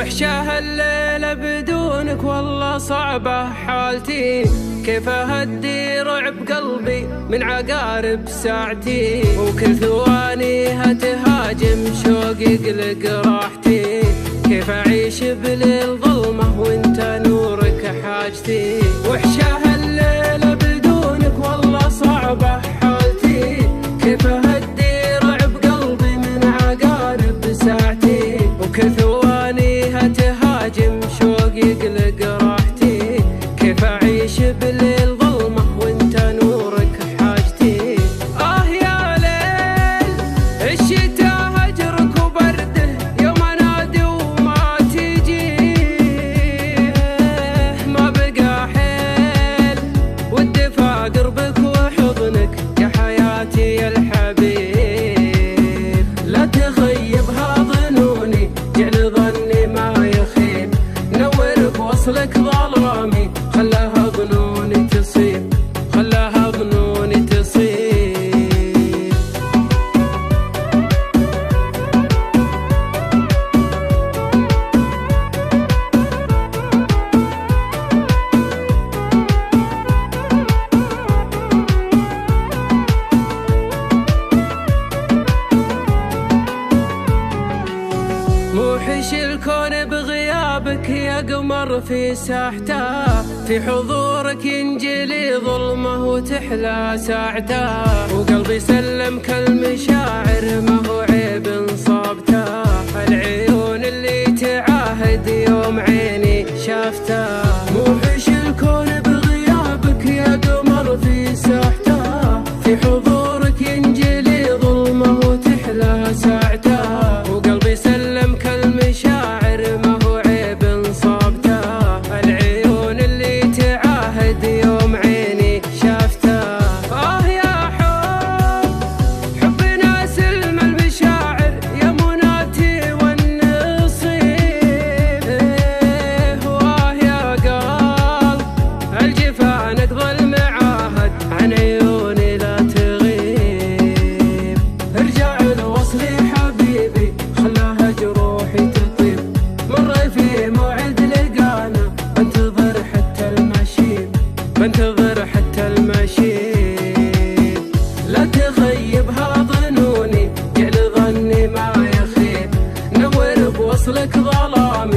وحشة الليلة بدونك والله صعبة حالتي، كيف أهدي رعب قلبي من عقارب ساعتي، وكل ثوانيها تهاجم شوقي يقلق راحتي، كيف أعيش بليل ظلمة وانت نورك حاجتي. وحشة الليلة بدونك والله صعبة حالتي، كيف أهدي رعب قلبي من عقارب ساعتي، وكل ثوانيها تهاجم شوقي يقلق راحتي، كيف أعيش بليل ظلمة وانت نورك حاجتي. يا ليل الشتا هجرك وبرده يوم انادي وما تجي، ما بقى حيل والدفا قربك وحضنك يا حياتي يا الحبيب. لا تخيبها ظنوني جعل ظني ما يخيب، نور بوصلك ظلامي خلاها ظنوني تصيب، خلاها ظنوني تصيب. موحش الكون بغيابك يا قمر في ساحته، في حضورك ينجلي ظلمه وتحلى ساعته، وقلبي سلم كالمشاعر ما هو عيب انصابته، العيون اللي تعاهد يوم عيني شافته. موحش الكون بغيابك يا قمر في ساحته، في حضورك ينجلي ظلمه وتحلى ساعته، وقلبي سلم كالمشاعر ما هو عيب انصابته، العيون اللي تعاهد يوم عيني شافته. يا حبنا سلم المشاعر يا مناتي والنصيب، يا قلب الجفا نقضى المعاهد عن عيوني لا تغيب، ارجع لوصلي حبيبي خلاها جروحي تطيب، مر في موعد لقانا بنتظر حتى المشيب، بنتظر حتى المشيب. لا تخيبها ظنوني جعل ظني ما يخيب، نور بوصلك ظلامي